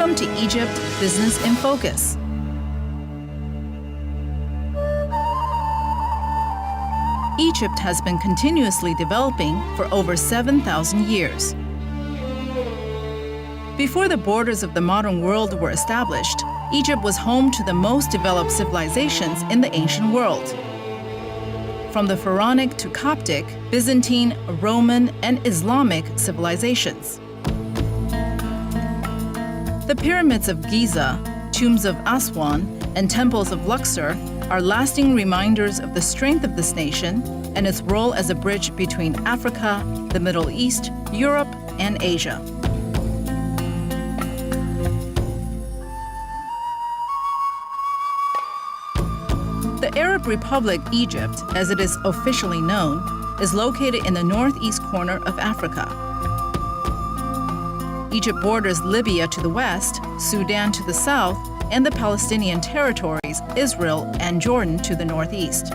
Welcome to Egypt Business in Focus. Egypt has been continuously developing for over 7,000 years. Before the borders of the modern world were established, Egypt was home to the most developed civilizations in the ancient world. From the Pharaonic to Coptic, Byzantine, Roman, and Islamic civilizations. The pyramids of Giza, tombs of Aswan, and temples of Luxor are lasting reminders of the strength of this nation and its role as a bridge between Africa, the Middle East, Europe, and Asia. The Arab Republic Egypt, as it is officially known, is located in the northeast corner of Africa. Egypt borders Libya to the west, Sudan to the south, and the Palestinian territories, Israel and Jordan to the northeast.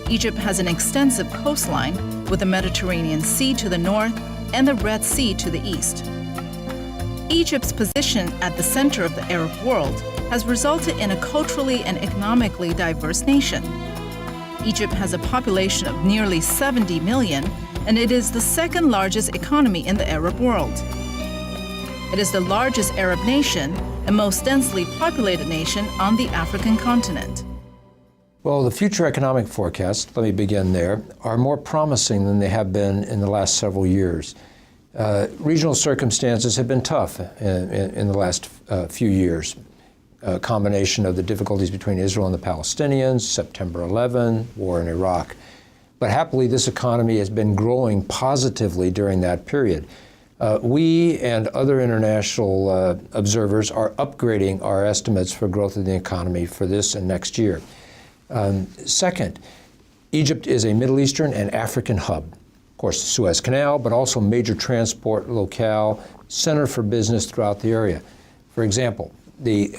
Egypt has an extensive coastline with the Mediterranean Sea to the north and the Red Sea to the east. Egypt's position at the center of the Arab world has resulted in a culturally and economically diverse nation. Egypt has a population of nearly 70 million, and it is the second largest economy in the Arab world. It is the largest Arab nation and most densely populated nation on the African continent. Well, the future economic forecasts, let me begin there, are more promising than they have been in the last several years. Regional circumstances have been tough in the last few years. A combination of the difficulties between Israel and the Palestinians, September 11, war in Iraq. But happily, this economy has been growing positively during that period. We and other international observers are upgrading our estimates for growth of the economy for this and next year. Second, Egypt is a Middle Eastern and African hub. Of course, the Suez Canal, but also major transport locale, center for business throughout the area. For example,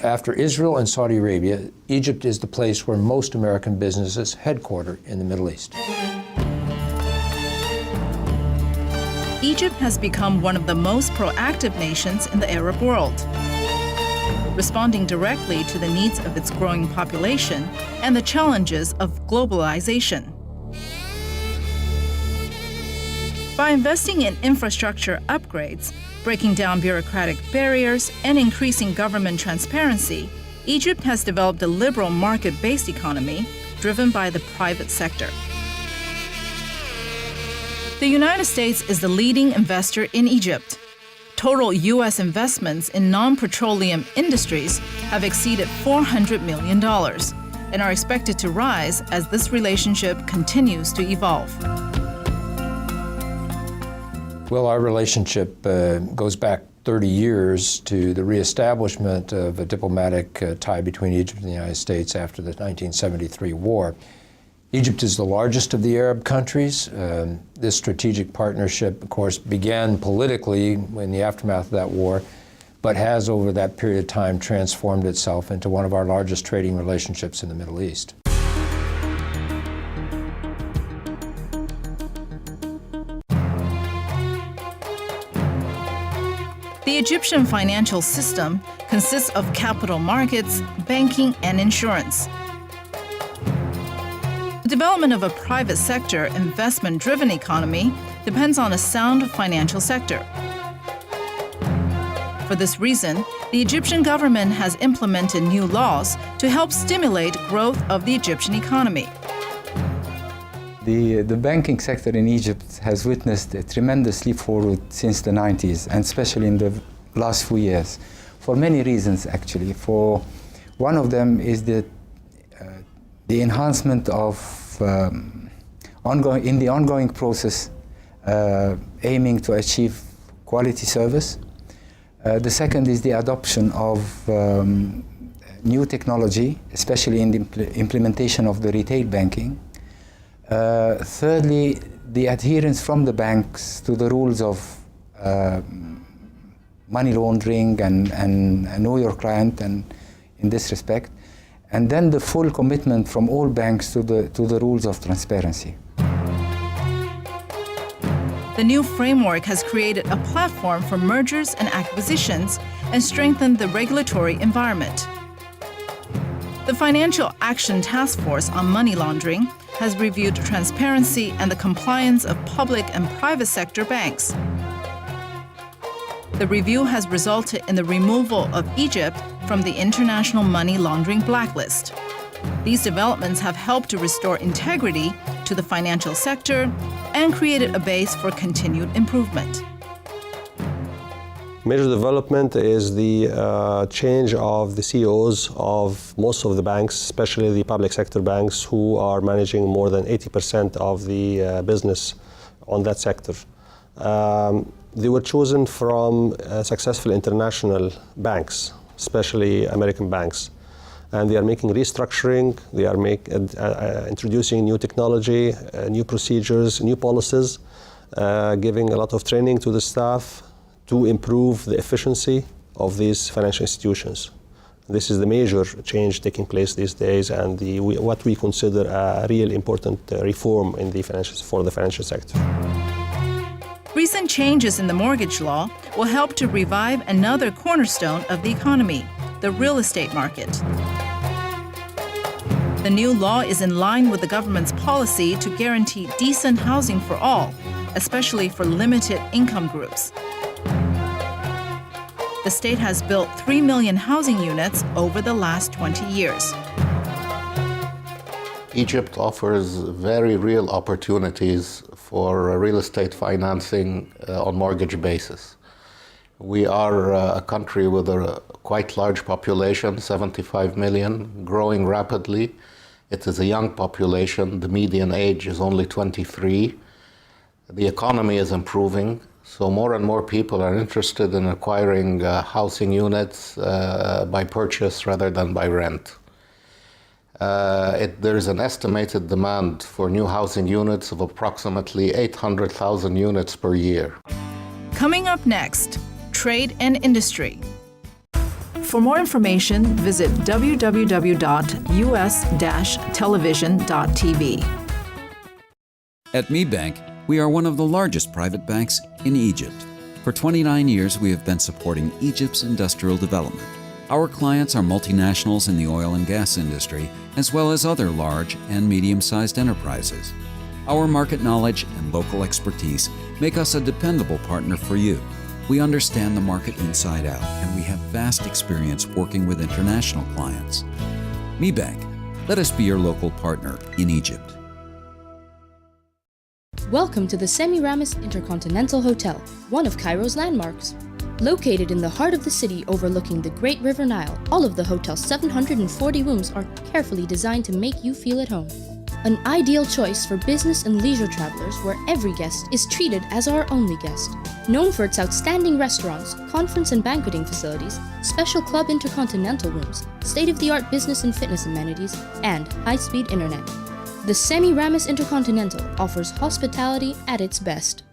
after Israel and Saudi Arabia, Egypt is the place where most American businesses headquarter in the Middle East. Egypt has become one of the most proactive nations in the Arab world, responding directly to the needs of its growing population and the challenges of globalization. By investing in infrastructure upgrades, breaking down bureaucratic barriers, and increasing government transparency, Egypt has developed a liberal market-based economy driven by the private sector. The United States is the leading investor in Egypt. Total U.S. investments in non-petroleum industries have exceeded $400 million and are expected to rise as this relationship continues to evolve. Well, our relationship goes back 30 years to the reestablishment of a diplomatic tie between Egypt and the United States after the 1973 war. Egypt is the largest of the Arab countries. This strategic partnership, of course, began politically in the aftermath of that war, but has over that period of time transformed itself into one of our largest trading relationships in the Middle East. The Egyptian financial system consists of capital markets, banking, and insurance. The development of a private sector, investment-driven economy depends on a sound financial sector. For this reason, the Egyptian government has implemented new laws to help stimulate growth of the Egyptian economy. The banking sector in Egypt has witnessed a tremendous leap forward since the 90s, and especially in the last few years, for many reasons actually. For one of them is the enhancement of the ongoing process aiming to achieve quality service. The second is the adoption of new technology, especially in the implementation of the retail banking. Thirdly, the adherence from the banks to the rules of money laundering and know your client, and in this respect. And then the full commitment from all banks to the rules of transparency. The new framework has created a platform for mergers and acquisitions and strengthened the regulatory environment. The Financial Action Task Force on Money Laundering has reviewed transparency and the compliance of public and private sector banks. The review has resulted in the removal of Egypt from the International Money Laundering Blacklist. These developments have helped to restore integrity to the financial sector and created a base for continued improvement. Major development is the change of the CEOs of most of the banks, especially the public sector banks, who are managing more than 80% of the business on that sector. They were chosen from successful international banks, especially American banks. And they are making restructuring, they are introducing new technology, new procedures, new policies, giving a lot of training to the staff to improve the efficiency of these financial institutions. This is the major change taking place these days and what we consider a real important reform in for the financial sector. Recent changes in the mortgage law will help to revive another cornerstone of the economy, the real estate market. The new law is in line with the government's policy to guarantee decent housing for all, especially for limited income groups. The state has built 3 million housing units over the last 20 years. Egypt offers very real opportunities for real estate financing on mortgage basis. We are a country with a quite large population, 75 million, growing rapidly. It is a young population. The median age is only 23. The economy is improving, so more and more people are interested in acquiring housing units by purchase rather than by rent. There's an estimated demand for new housing units of approximately 800,000 units per year. Coming up next, trade and industry. For more information, visit www.us-television.tv. At Mi Bank, we are one of the largest private banks in Egypt. For 29 years, we have been supporting Egypt's industrial development. Our clients are multinationals in the oil and gas industry, as well as other large and medium-sized enterprises. Our market knowledge and local expertise make us a dependable partner for you. We understand the market inside out, and we have vast experience working with international clients. Mi Bank, let us be your local partner in Egypt. Welcome to the Semiramis Intercontinental Hotel, one of Cairo's landmarks. Located in the heart of the city overlooking the Great River Nile, all of the hotel's 740 rooms are carefully designed to make you feel at home. An ideal choice for business and leisure travelers where every guest is treated as our only guest. Known for its outstanding restaurants, conference and banqueting facilities, special club intercontinental rooms, state-of-the-art business and fitness amenities, and high-speed internet. The Semiramis Intercontinental offers hospitality at its best.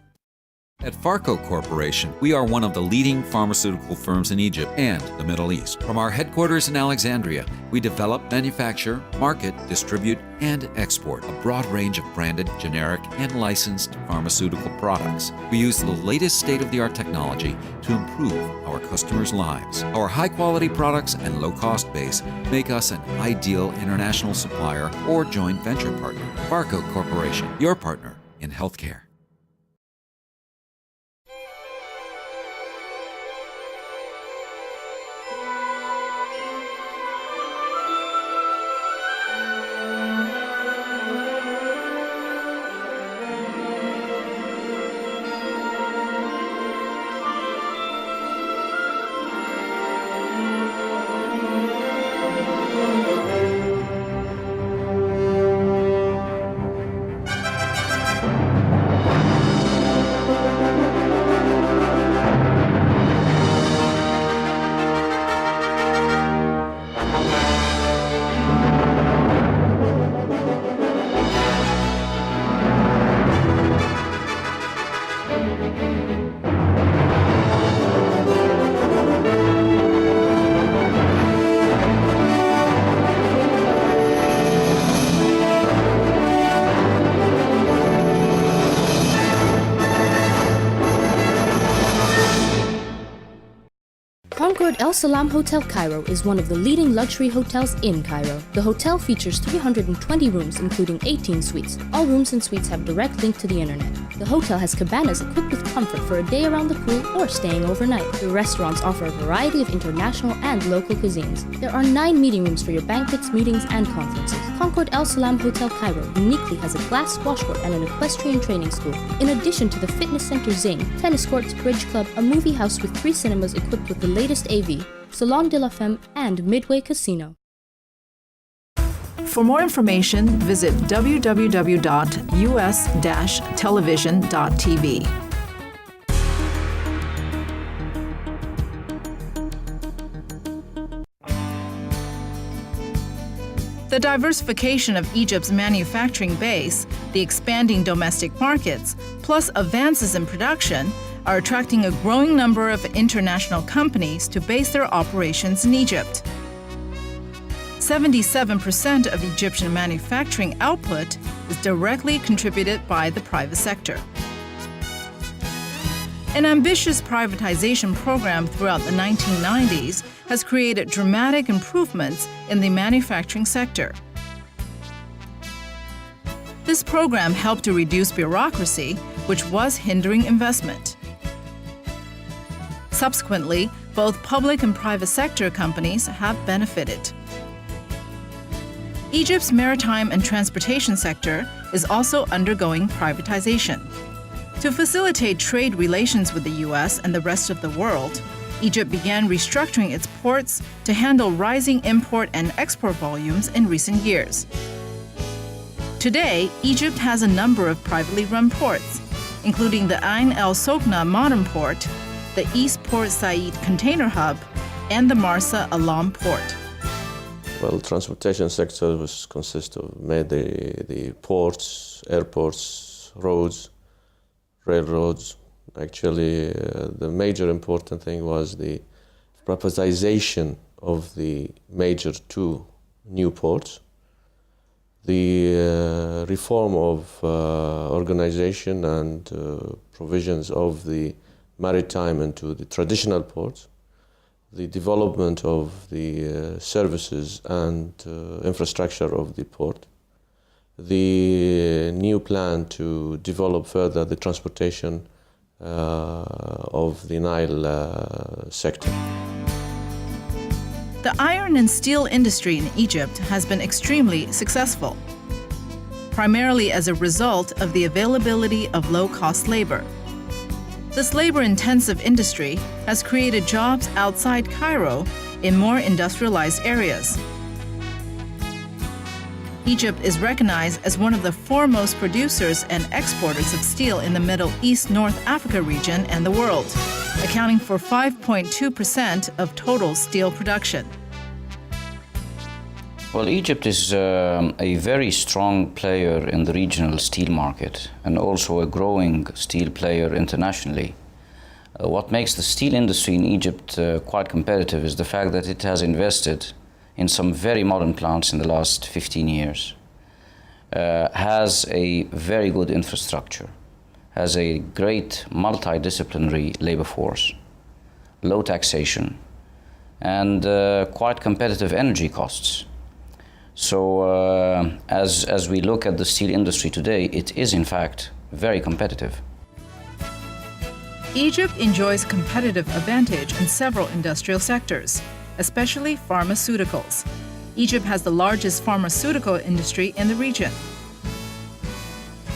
At Farco Corporation, we are one of the leading pharmaceutical firms in Egypt and the Middle East. From our headquarters in Alexandria, we develop, manufacture, market, distribute, and export a broad range of branded, generic, and licensed pharmaceutical products. We use the latest state-of-the-art technology to improve our customers' lives. Our high-quality products and low-cost base make us an ideal international supplier or joint venture partner. Farco Corporation, your partner in healthcare. El Salam Hotel Cairo is one of the leading luxury hotels in Cairo. The hotel features 320 rooms, including 18 suites. All rooms and suites have direct link to the internet. The hotel has cabanas equipped with comfort for a day around the pool or staying overnight. The restaurants offer a variety of international and local cuisines. There are 9 meeting rooms for your banquets, meetings, and conferences. Concord El Salam Hotel Cairo uniquely has a glass squash court and an equestrian training school. In addition to the fitness center Zain, tennis courts, bridge club, a movie house with 3 cinemas equipped with the latest AV, Salon de la Femme, and Midway Casino. For more information, visit www.us-television.tv. The diversification of Egypt's manufacturing base, the expanding domestic markets, plus advances in production are attracting a growing number of international companies to base their operations in Egypt. 77% of Egyptian manufacturing output is directly contributed by the private sector. An ambitious privatization program throughout the 1990s has created dramatic improvements in the manufacturing sector. This program helped to reduce bureaucracy, which was hindering investment. Subsequently, both public and private sector companies have benefited. Egypt's maritime and transportation sector is also undergoing privatization. To facilitate trade relations with the U.S. and the rest of the world, Egypt began restructuring its ports to handle rising import and export volumes in recent years. Today, Egypt has a number of privately run ports, including the Ain El Sokna modern port, the East Port Said container hub, and the Marsa Alam port. Well, the transportation sector consists of mainly the ports, airports, roads, railroads. Actually, the major important thing was the privatization of the major 2 new ports, the reform of organization and provisions of the maritime into the traditional ports, the development of the services and infrastructure of the port, the new plan to develop further the transportation of the Nile sector. The iron and steel industry in Egypt has been extremely successful, primarily as a result of the availability of low-cost labor. This labor-intensive industry has created jobs outside Cairo in more industrialized areas. Egypt is recognized as one of the foremost producers and exporters of steel in the Middle East North Africa region and the world, accounting for 5.2% of total steel production. Well, Egypt is a very strong player in the regional steel market and also a growing steel player internationally. What makes the steel industry in Egypt quite competitive is the fact that it has invested in some very modern plants in the last 15 years, has a very good infrastructure, has a great multidisciplinary labor force, low taxation, and quite competitive energy costs. So as we look at the steel industry today, it is in fact very competitive. Egypt enjoys competitive advantage in several industrial sectors, especially pharmaceuticals. Egypt has the largest pharmaceutical industry in the region.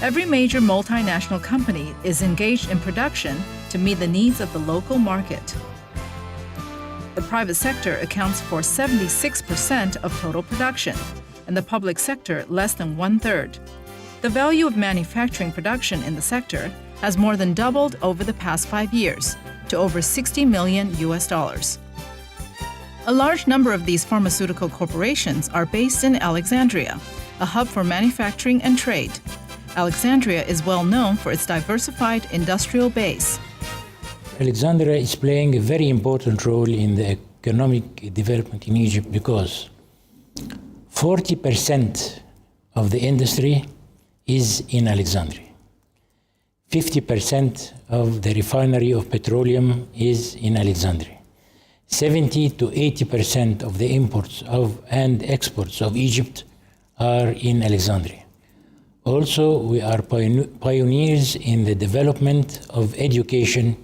Every major multinational company is engaged in production to meet the needs of the local market. The private sector accounts for 76% of total production, and the public sector less than 1/3. The value of manufacturing production in the sector has more than doubled over the past 5 years to over $60 million. A large number of these pharmaceutical corporations are based in Alexandria, a hub for manufacturing and trade. Alexandria is well known for its diversified industrial base. Alexandria is playing a very important role in the economic development in Egypt because 40% of the industry is in Alexandria. 50% of the refinery of petroleum is in Alexandria. 70 to 80% of the imports and exports of Egypt are in Alexandria. Also, we are pioneers in the development of education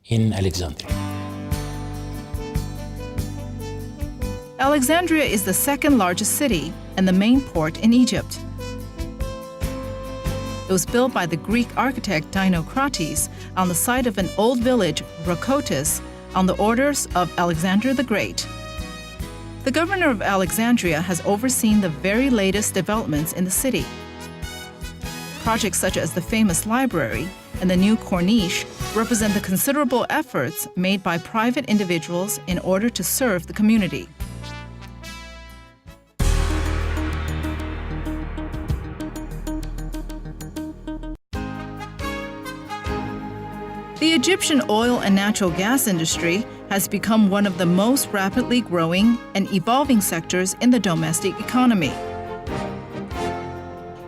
in Alexandria. Alexandria is the second largest city and the main port in Egypt. It was built by the Greek architect Dinocrates on the site of an old village, Rakotis, on the orders of Alexander the Great. The governor of Alexandria has overseen the very latest developments in the city. Projects such as the famous library and the new corniche represent the considerable efforts made by private individuals in order to serve the community. The Egyptian oil and natural gas industry has become one of the most rapidly growing and evolving sectors in the domestic economy.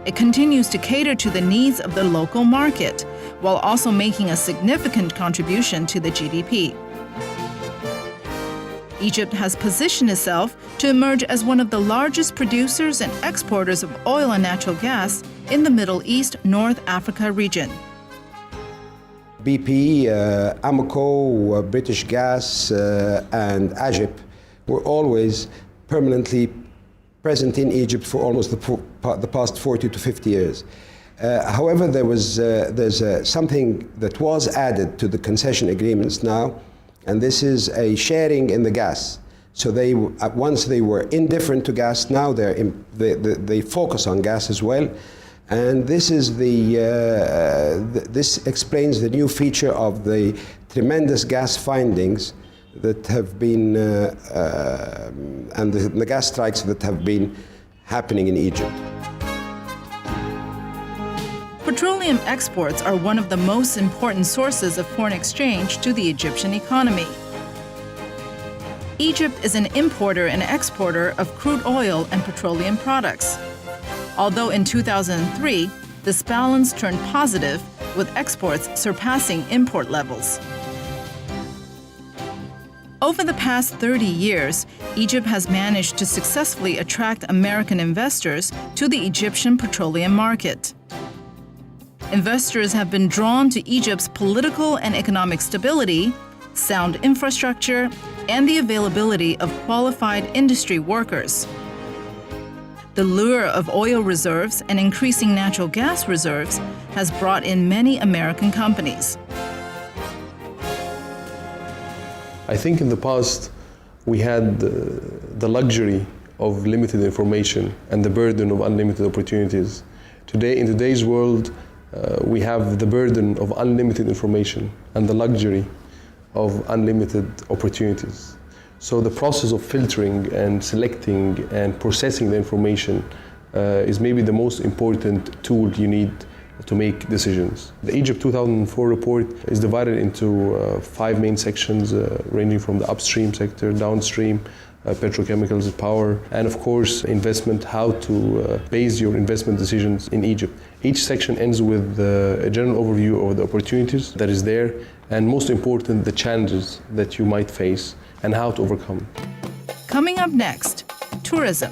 It continues to cater to the needs of the local market, while also making a significant contribution to the GDP. Egypt has positioned itself to emerge as one of the largest producers and exporters of oil and natural gas in the Middle East, North Africa region. BP, Amoco, British Gas, and Agip were always permanently present in Egypt for almost the past 40 to 50 years. However, there's something that was added to the concession agreements now, and this is a sharing in the gas. So once they were indifferent to gas, now they focus on gas as well. And this is this explains the new feature of the tremendous gas findings that have been, and the gas strikes that have been happening in Egypt. Petroleum exports are one of the most important sources of foreign exchange to the Egyptian economy. Egypt is an importer and exporter of crude oil and petroleum products. Although in 2003, this balance turned positive, with exports surpassing import levels. Over the past 30 years, Egypt has managed to successfully attract American investors to the Egyptian petroleum market. Investors have been drawn to Egypt's political and economic stability, sound infrastructure, and the availability of qualified industry workers. The lure of oil reserves and increasing natural gas reserves has brought in many American companies. I think in the past we had the luxury of limited information and the burden of unlimited opportunities. Today, in today's world, we have the burden of unlimited information and the luxury of unlimited opportunities. So the process of filtering and selecting and processing the information is maybe the most important tool you need to make decisions. The Egypt 2004 report is divided into 5 main sections ranging from the upstream sector, downstream, petrochemicals, power, and of course investment, how to base your investment decisions in Egypt. Each section ends with a general overview of the opportunities that is there, and most important, the challenges that you might face and how to overcome. Coming up next, tourism.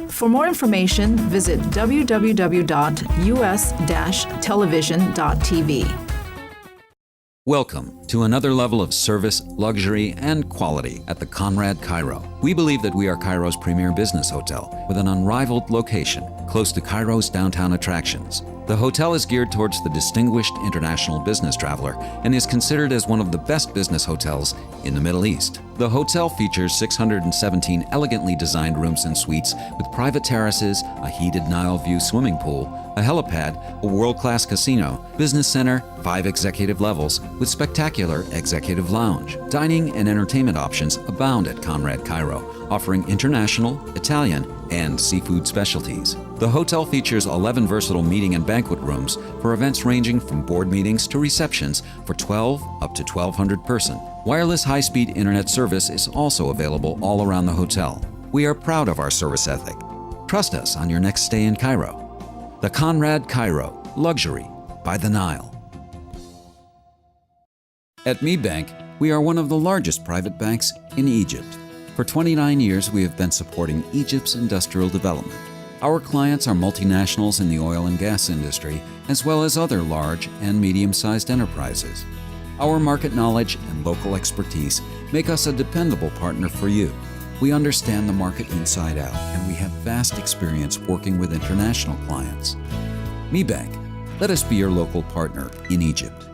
For more information, visit www.us-television.tv. Welcome to another level of service, luxury, and quality at the Conrad Cairo. We believe that we are Cairo's premier business hotel with an unrivaled location close to Cairo's downtown attractions. The hotel is geared towards the distinguished international business traveler and is considered as one of the best business hotels in the Middle East. The hotel features 617 elegantly designed rooms and suites with private terraces, a heated Nile view swimming pool, a helipad, a world-class casino, business center, 5 executive levels with spectacular executive lounge. Dining and entertainment options abound at Conrad Cairo, offering international, Italian, and seafood specialties. The hotel features 11 versatile meeting and banquet rooms for events ranging from board meetings to receptions for 12 up to 1,200 person. Wireless high-speed internet service is also available all around the hotel. We are proud of our service ethic. Trust us on your next stay in Cairo. The Conrad Cairo, luxury by the Nile. At Me Bank, we are one of the largest private banks in Egypt. For 29 years, we have been supporting Egypt's industrial development. Our clients are multinationals in the oil and gas industry, as well as other large and medium-sized enterprises. Our market knowledge and local expertise make us a dependable partner for you. We understand the market inside out, and we have vast experience working with international clients. Mi Bank, let us be your local partner in Egypt.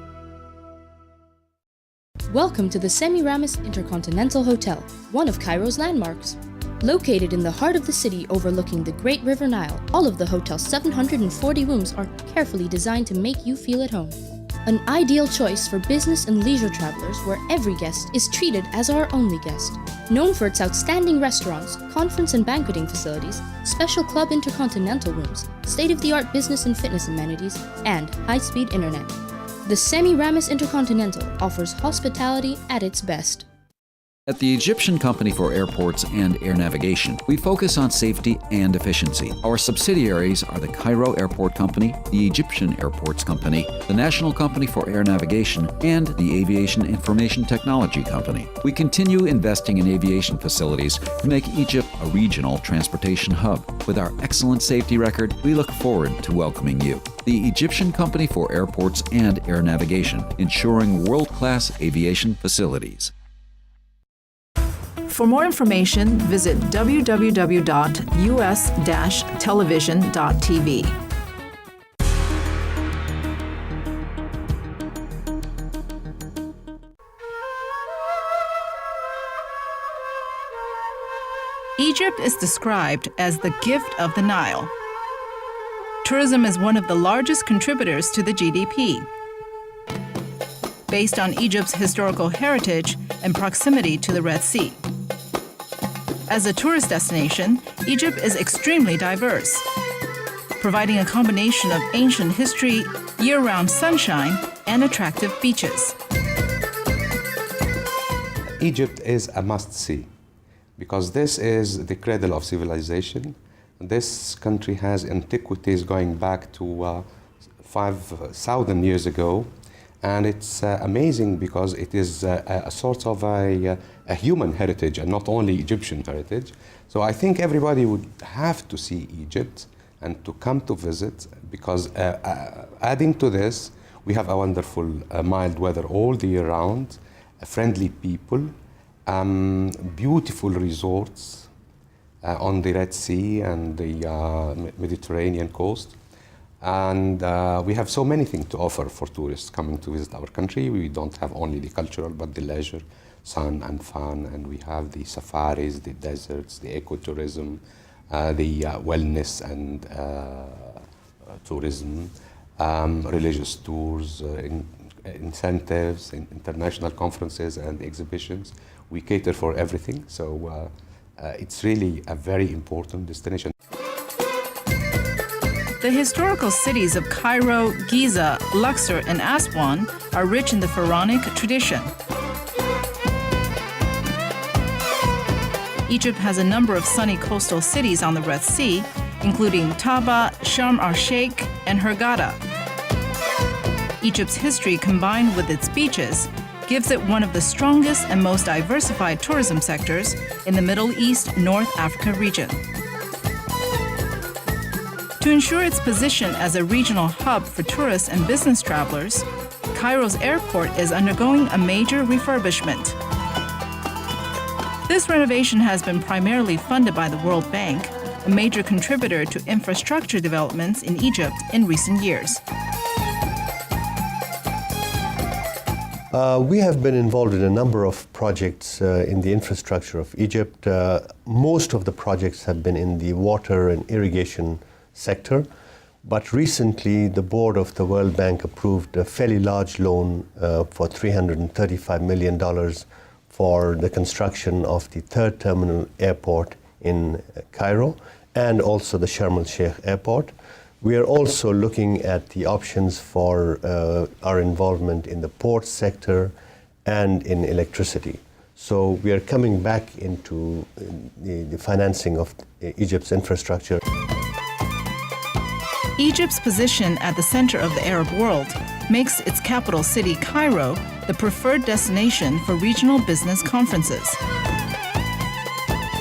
Welcome to the Semiramis Intercontinental Hotel, one of Cairo's landmarks. Located in the heart of the city overlooking the Great River Nile, all of the hotel's 740 rooms are carefully designed to make you feel at home. An ideal choice for business and leisure travelers where every guest is treated as our only guest. Known for its outstanding restaurants, conference and banqueting facilities, special club intercontinental rooms, state-of-the-art business and fitness amenities, and high-speed internet. The Semiramis Intercontinental offers hospitality at its best. At the Egyptian Company for Airports and Air Navigation, we focus on safety and efficiency. Our subsidiaries are the Cairo Airport Company, the Egyptian Airports Company, the National Company for Air Navigation, and the Aviation Information Technology Company. We continue investing in aviation facilities to make Egypt a regional transportation hub. With our excellent safety record, we look forward to welcoming you. The Egyptian Company for Airports and Air Navigation, ensuring world-class aviation facilities. For more information, visit www.us-television.tv. Egypt is described as the gift of the Nile. Tourism is one of the largest contributors to the GDP. Based on Egypt's historical heritage and proximity to the Red Sea. As a tourist destination, Egypt is extremely diverse, providing a combination of ancient history, year-round sunshine, and attractive beaches. Egypt is a must-see because this is the cradle of civilization. This country has antiquities going back to 5,000 years ago. And it's amazing because it is a sort of a human heritage and not only Egyptian heritage. So I think everybody would have to see Egypt and to come to visit because adding to this, we have a wonderful mild weather all the year round, friendly people, beautiful resorts on the Red Sea and the Mediterranean coast. And we have so many things to offer for tourists coming to visit our country. We don't have only the cultural, but the leisure, sun and fun. And we have the safaris, the deserts, the ecotourism, the wellness and tourism, religious tours, incentives, international conferences and exhibitions. We cater for everything. So it's really a very important destination. The historical cities of Cairo, Giza, Luxor, and Aswan are rich in the pharaonic tradition. Egypt has a number of sunny coastal cities on the Red Sea, including Taba, Sharm el-Sheikh, and Hurghada. Egypt's history combined with its beaches gives it one of the strongest and most diversified tourism sectors in the Middle East, North Africa region. To ensure its position as a regional hub for tourists and business travelers, Cairo's airport is undergoing a major refurbishment. This renovation has been primarily funded by the World Bank, a major contributor to infrastructure developments in Egypt in recent years. We have been involved in a number of projects in the infrastructure of Egypt. Most of the projects have been in the water and irrigation sector, but recently the board of the World Bank approved a fairly large loan for $335 million for the construction of the third terminal airport in Cairo and also the Sharm el-Sheikh airport. We are also looking at the options for our involvement in the port sector and in electricity. So we are coming back into the financing of Egypt's infrastructure. Egypt's position at the center of the Arab world makes its capital city, Cairo, the preferred destination for regional business conferences.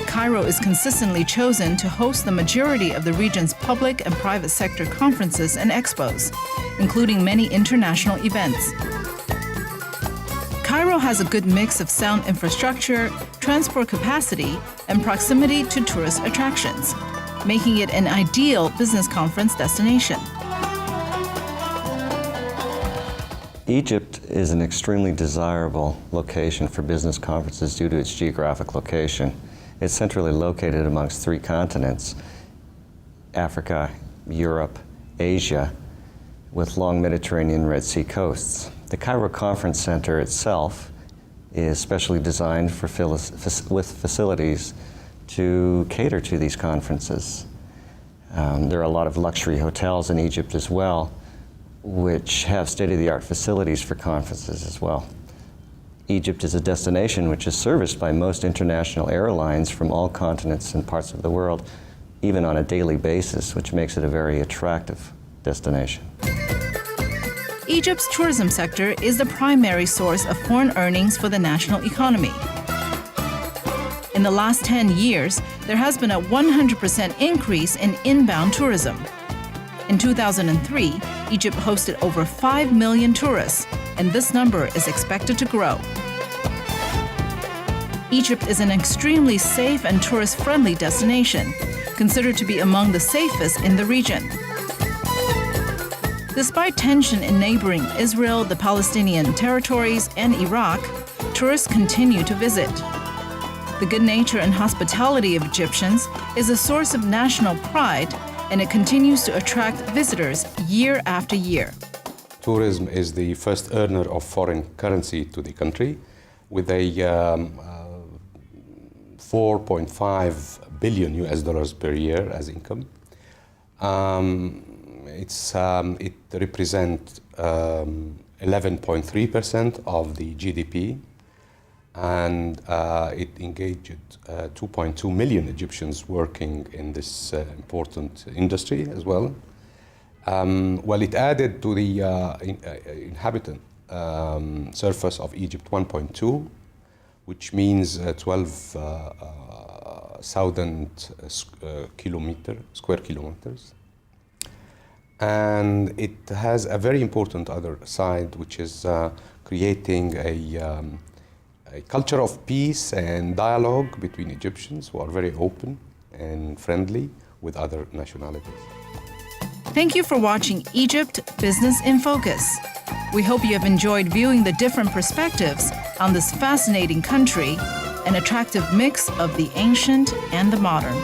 Cairo is consistently chosen to host the majority of the region's public and private sector conferences and expos, including many international events. Cairo has a good mix of sound infrastructure, transport capacity, and proximity to tourist attractions, making it an ideal business conference destination. Egypt is an extremely desirable location for business conferences due to its geographic location. It's centrally located amongst 3 continents, Africa, Europe, Asia, with long Mediterranean Red Sea coasts. The Cairo Conference Center itself is specially designed with facilities to cater to these conferences. There are a lot of luxury hotels in Egypt as well, which have state-of-the-art facilities for conferences as well. Egypt is a destination which is serviced by most international airlines from all continents and parts of the world, even on a daily basis, which makes it a very attractive destination. Egypt's tourism sector is the primary source of foreign earnings for the national economy. In the last 10 years, there has been a 100% increase in inbound tourism. In 2003, Egypt hosted over 5 million tourists, and this number is expected to grow. Egypt is an extremely safe and tourist-friendly destination, considered to be among the safest in the region. Despite tension in neighboring Israel, the Palestinian territories, and Iraq, tourists continue to visit. The good nature and hospitality of Egyptians is a source of national pride, and it continues to attract visitors year after year. Tourism is the first earner of foreign currency to the country, with a 4.5 billion US dollars per year as income. It represents 11.3% of the GDP, and it engaged 2.2 million Egyptians working in this important industry as well. Well, it added to the inhabitant surface of Egypt 1.2, which means 12,000 square kilometers. And it has a very important other side, which is creating a culture of peace and dialogue between Egyptians who are very open and friendly with other nationalities. Thank you for watching Egypt Business in Focus. We hope you have enjoyed viewing the different perspectives on this fascinating country, an attractive mix of the ancient and the modern.